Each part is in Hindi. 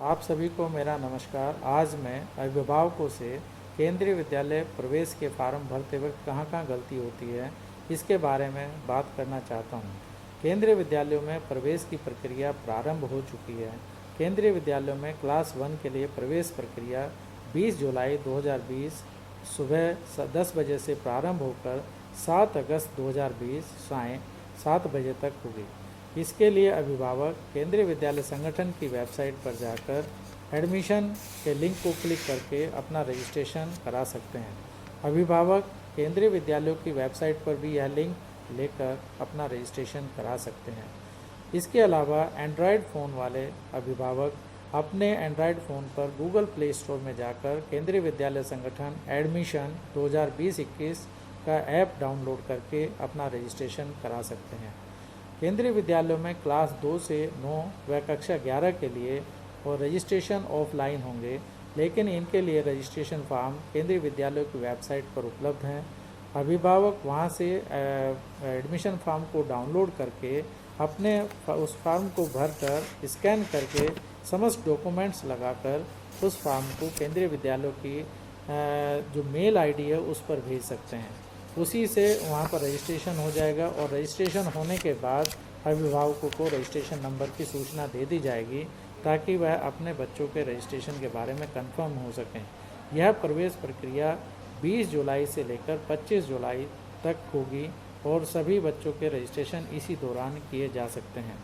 आप सभी को मेरा नमस्कार। आज मैं अभिभावकों से केंद्रीय विद्यालय प्रवेश के फार्म भरते वक्त कहाँ कहाँ गलती होती है, इसके बारे में बात करना चाहता हूँ। केंद्रीय विद्यालयों में प्रवेश की प्रक्रिया प्रारंभ हो चुकी है। केंद्रीय विद्यालयों में क्लास 1 के लिए प्रवेश प्रक्रिया 20 जुलाई 2020 सुबह 10 बजे से प्रारंभ होकर 7 अगस्त 2020 सायं 7 बजे तक होगी। इसके लिए अभिभावक केंद्रीय विद्यालय संगठन की वेबसाइट पर जाकर एडमिशन के लिंक को क्लिक करके अपना रजिस्ट्रेशन करा सकते हैं। अभिभावक केंद्रीय विद्यालयों की वेबसाइट पर भी यह लिंक लेकर अपना रजिस्ट्रेशन करा सकते हैं। इसके अलावा एंड्रॉयड फ़ोन वाले अभिभावक अपने एंड्रॉयड फ़ोन पर गूगल प्ले स्टोर में जाकर केंद्रीय विद्यालय संगठन एडमिशन 2020-21 का ऐप डाउनलोड करके अपना रजिस्ट्रेशन करा सकते हैं। केंद्रीय विद्यालयों में क्लास 2 से 9 व कक्षा 11 के लिए और रजिस्ट्रेशन ऑफलाइन होंगे, लेकिन इनके लिए रजिस्ट्रेशन फॉर्म केंद्रीय विद्यालयों की वेबसाइट पर उपलब्ध हैं। अभिभावक वहां से एडमिशन फॉर्म को डाउनलोड करके अपने उस फॉर्म को भरकर स्कैन करके समस्त डॉक्यूमेंट्स लगाकर उस फॉर्म को केंद्रीय विद्यालयों की जो मेल आईडी है उस पर भेज सकते हैं। उसी से वहाँ पर रजिस्ट्रेशन हो जाएगा और रजिस्ट्रेशन होने के बाद अभिभावकों को रजिस्ट्रेशन नंबर की सूचना दे दी जाएगी ताकि वह अपने बच्चों के रजिस्ट्रेशन के बारे में कंफर्म हो सकें। यह प्रवेश प्रक्रिया 20 जुलाई से लेकर 25 जुलाई तक होगी और सभी बच्चों के रजिस्ट्रेशन इसी दौरान किए जा सकते हैं।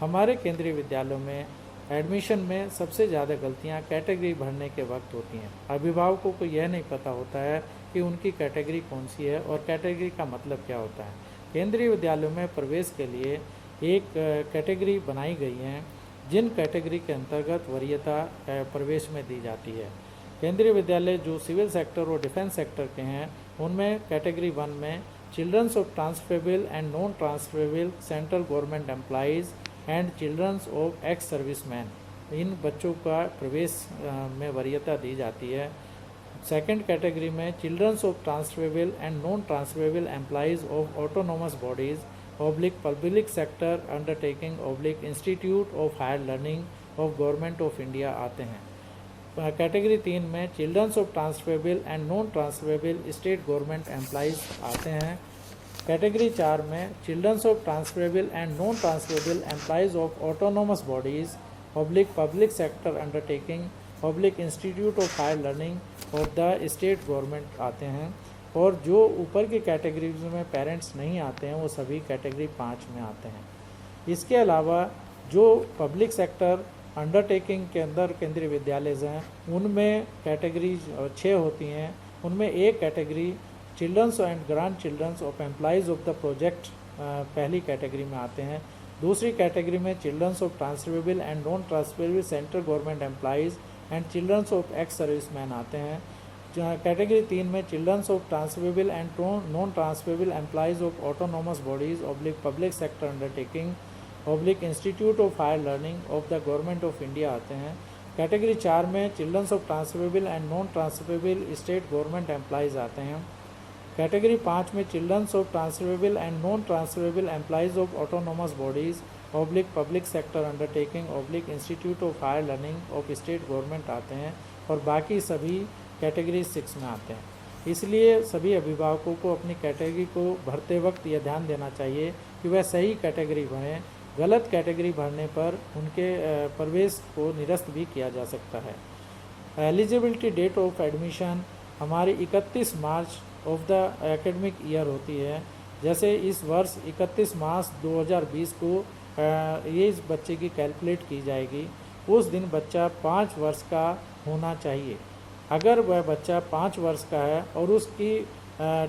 हमारे केंद्रीय विद्यालयों में एडमिशन में सबसे ज़्यादा गलतियां कैटेगरी भरने के वक्त होती हैं। अभिभावकों को यह नहीं पता होता है कि उनकी कैटेगरी कौन सी है और कैटेगरी का मतलब क्या होता है। केंद्रीय विद्यालयों में प्रवेश के लिए एक कैटेगरी बनाई गई है जिन कैटेगरी के अंतर्गत वरीयता प्रवेश में दी जाती है। केंद्रीय विद्यालय जो सिविल सेक्टर और डिफेंस सेक्टर के हैं उनमें कैटेगरी 1 में childrens of transferable and non transferable central government employees and childrens of ex serviceman, इन बच्चों का प्रवेश में वरीयता दी जाती है। सेकंड कैटेगरी में childrens of transferable and non transferable employees of autonomous bodies public sector undertaking institute of higher learning of government of India आते हैं। कैटेगरी 3 में childrens of transferable and non transferable state government employees आते हैं। कैटेगरी 4 में childrens of transferable and non transferable employees of autonomous bodies public sector undertaking institute of higher learning of the state government आते हैं। और जो ऊपर की कैटेगरीज में पेरेंट्स नहीं आते हैं वो सभी कैटेगरी 5 में आते हैं। इसके अलावा जो पब्लिक सेक्टर अंडरटेकिंग के अंदर केंद्रीय विद्यालय हैं उनमें कैटेगरी 6 होती हैं। उनमें एक category childrens and grand childrens of employees of the project पहली कैटेगरी में आते हैं। दूसरी कैटेगरी में childrens of transferable and non transferable central government employees and childrens of ex serviceman आते हैं। कैटेगरी 3 में childrens of transferable and non transferable employees of autonomous bodies public sector undertaking institute of higher learning of the government of India आते हैं। कैटेगरी 4 में childrens of transferable and non transferable state government employees आते हैं। कैटेगरी 5 में childrens of transferable and non transferable employees of autonomous bodies public sector undertaking institute of higher learning of state government आते हैं और बाकी सभी कैटेगरी 6 में आते हैं। इसलिए सभी अभिभावकों को अपनी कैटेगरी को भरते वक्त यह ध्यान देना चाहिए कि वह सही कैटेगरी भरें। गलत कैटेगरी भरने पर उनके प्रवेश को निरस्त भी किया जा सकता है। एलिजिबिलिटी डेट ऑफ एडमिशन हमारी 31 मार्च ऑफ द एकेडमिक ईयर होती है। जैसे इस वर्ष 31 मार्च 2020 को ये इस बच्चे की कैलकुलेट की जाएगी। उस दिन बच्चा 5 वर्ष का होना चाहिए। अगर वह बच्चा 5 वर्ष का है और उसकी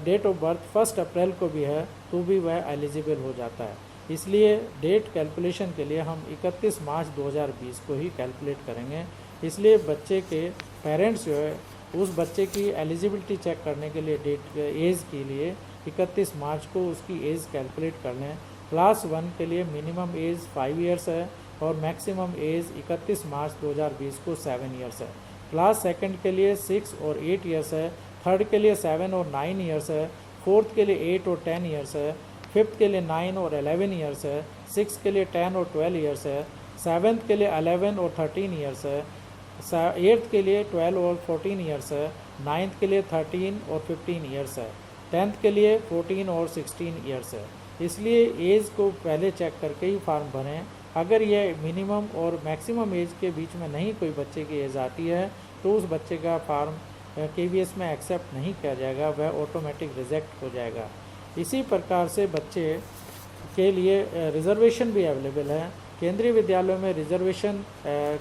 डेट ऑफ बर्थ 1 अप्रैल को भी है तो भी वह एलिजिबल हो जाता है। इसलिए डेट कैलकुलेशन के लिए हम 31 मार्च 2020 को ही कैलकुलेट करेंगे। इसलिए बच्चे के पेरेंट्स जो है उस बच्चे की एलिजिबिलिटी चेक करने के लिए एज के लिए 31 मार्च को उसकी एज कैलकुलेट कर लें। क्लास 1 के लिए मिनिमम एज 5 ईयर्स है और मैक्सिमम एज 31 मार्च 2020 को 7 ईयर्स है। क्लास 2 के लिए 6 और 8 ईयर्स है। थर्ड के लिए 7 और 9 ईयर्स है। फोर्थ के लिए 8 और 10 ईयर्स है। फिफ्थ के लिए 9 और 11 ईयर्स है। सिक्स के लिए 10 और 12 ईयर्स है। 7th के लिए 11 और 13 ईयर्स है, 8th के लिए 12 और 14 ईयर्स है, 9th के लिए 13 और 15 ईयर्स है, 10th के लिए 14 और 16 ईयर्स है। इसलिए एज को पहले चेक करके ही फॉर्म भरें। अगर ये मिनिमम और मैक्सिमम एज के बीच में नहीं कोई बच्चे की एज आती है तो उस बच्चे का फॉर्म KVS में एक्सेप्ट नहीं किया जाएगा, वह ऑटोमेटिक रिजेक्ट हो जाएगा। इसी प्रकार से बच्चे के लिए रिजर्वेशन भी अवेलेबल है। केंद्रीय विद्यालयों में रिजर्वेशन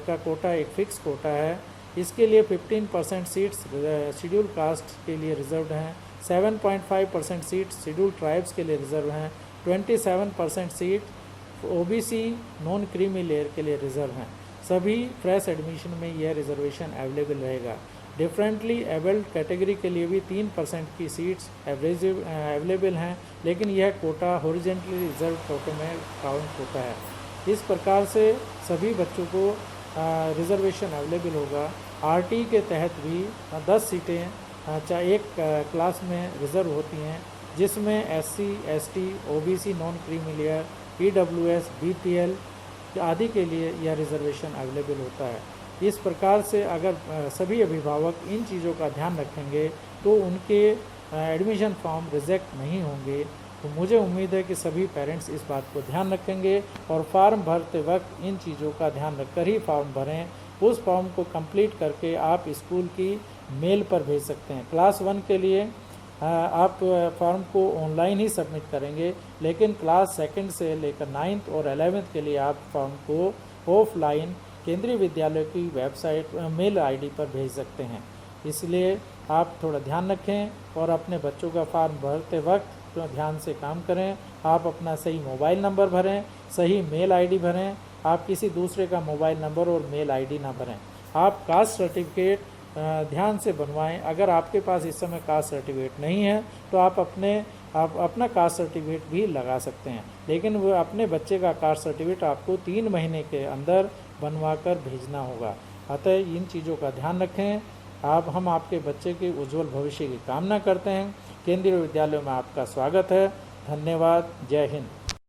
का कोटा एक फ़िक्स कोटा है। इसके लिए 15% सीट्स शेड्यूल कास्ट के लिए रिजर्व्ड हैं, 7.5% सीट शेड्यूल ट्राइब्स के लिए रिजर्व हैं, 27% seat OBC non creamy layer के लिए रिजर्व हैं। सभी फ्रेश एडमिशन में यह रिजर्वेशन अवेलेबल रहेगा। डिफरेंटली एबल्ड कैटेगरी के लिए भी 3% की सीट्स अवेलेबल हैं, लेकिन यह कोटा हॉरिजेंटली रिजर्व कोटे में काउंट होता है। इस प्रकार से सभी बच्चों को रिजर्वेशन अवेलेबल होगा। RT के तहत भी 10 सीटें चाहे एक क्लास में रिज़र्व होती हैं, जिसमें SC, ST, OBC non creamy layer, EWS, BPL आदि के लिए यह रिजर्वेशन अवेलेबल होता है। इस प्रकार से अगर सभी अभिभावक इन चीज़ों का ध्यान रखेंगे तो उनके एडमिशन फॉर्म रिजेक्ट नहीं होंगे। तो मुझे उम्मीद है कि सभी पेरेंट्स इस बात को ध्यान रखेंगे और फॉर्म भरते वक्त इन चीज़ों का ध्यान रखकर ही फॉर्म भरें। उस फॉर्म को कंप्लीट करके आप स्कूल की मेल पर भेज सकते हैं। क्लास 1 के लिए आप फॉर्म को ऑनलाइन ही सबमिट करेंगे, लेकिन क्लास 2 से लेकर 9th और 11th के लिए आप फॉर्म को ऑफलाइन केंद्रीय विद्यालय की वेबसाइट मेल ID पर भेज सकते हैं। इसलिए आप थोड़ा ध्यान रखें और अपने बच्चों का फॉर्म भरते वक्त तो ध्यान से काम करें। आप अपना सही मोबाइल नंबर भरें, सही मेल ID भरें, आप किसी दूसरे का मोबाइल नंबर और मेल ID ना भरें। आप कास्ट सर्टिफिकेट ध्यान से बनवाएं। अगर आपके पास इस समय कास्ट सर्टिफिकेट नहीं है तो आप अपना कास्ट सर्टिफिकेट भी लगा सकते हैं, लेकिन वो अपने बच्चे का कास्ट सर्टिफिकेट आपको 3 महीने के अंदर बनवा कर भेजना होगा। अतः इन चीज़ों का ध्यान रखें। हम आपके बच्चे के उज्जवल भविष्य की कामना करते हैं। केंद्रीय विद्यालयों में आपका स्वागत है। धन्यवाद। जय हिंद।